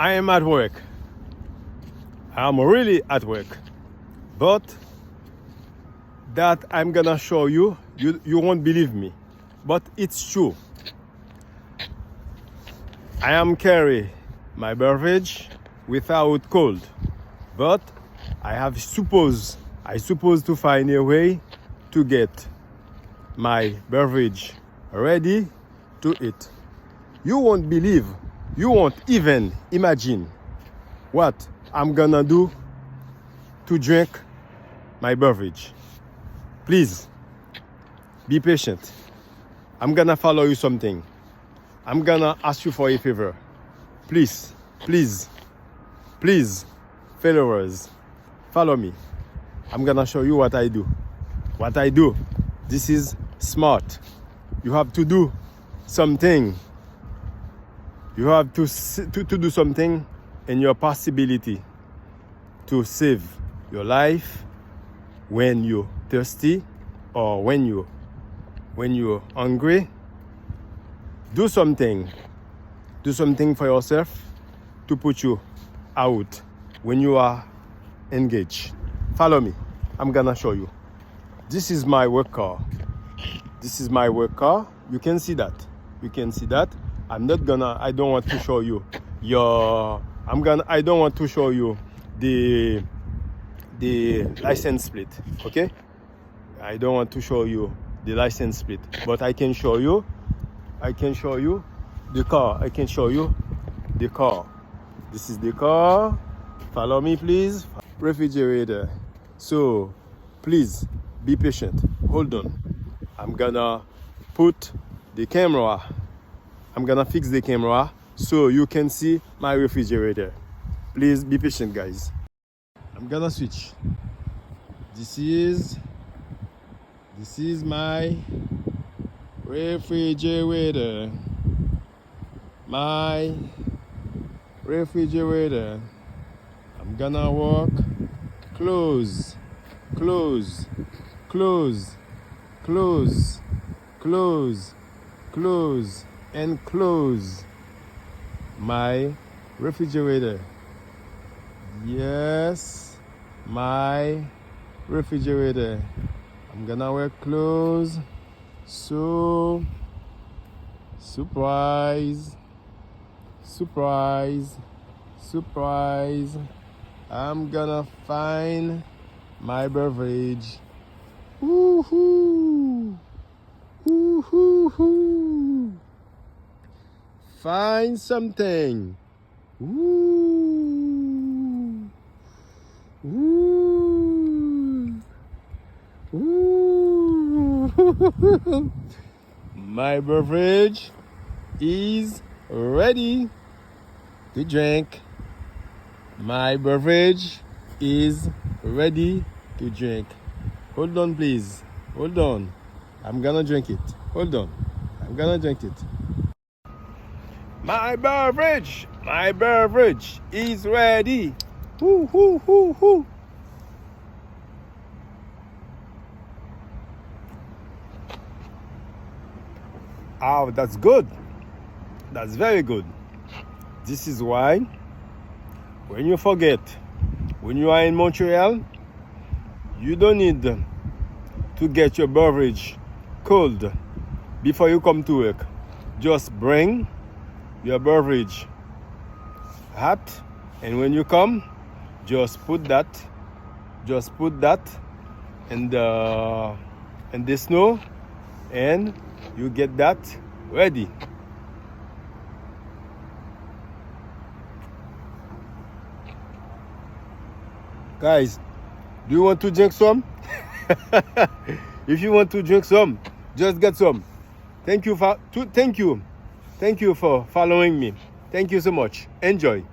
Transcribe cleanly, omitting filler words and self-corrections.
I am at work. I'm really at work. But that I'm gonna show you, you won't believe me. But it's true. I am carry my beverage without cold. But I suppose to find a way to get my beverage ready to eat. You won't believe, you won't even imagine what I'm gonna do to drink my beverage. Please, be patient. I'm gonna follow you something. I'm gonna ask you for a favor. Please, followers, follow me. I'm gonna show you what I do. What I do, this is smart. You have to do something. You have to do something in your possibility to save your life when you're thirsty or when you're hungry. Do something for yourself to put you out when you are engaged. Follow me. I'm gonna show you. This is my work car. You can see that. I don't want to show you the license plate, okay? I don't want to show you the license plate, but I can show you the car. This is the car. Follow me, please. Refrigerator. So, please be patient. Hold on. I'm gonna fix the camera so you can see my refrigerator. Please be patient, guys. I'm gonna switch. This is my refrigerator. I'm gonna walk close and close my refrigerator. Yes, my refrigerator. I'm gonna work close. So surprise. I'm gonna find my beverage. Woohoo! Find something. Woo! My beverage is ready to drink. My beverage is ready to drink. Hold on, please. Hold on. I'm gonna drink it. Hold on. I'm gonna drink it. My beverage is ready. Woo, woo, woo, woo. Oh, that's good. That's very good. This is why when you are in Montreal, you don't need to get your beverage cold before you come to work. Just bring your beverage hot, and when you come, just put that in the snow, and you get that ready. Guys, do you want to drink some? If you want to drink some, just get some. Thank you for following me. Thank you so much. Enjoy.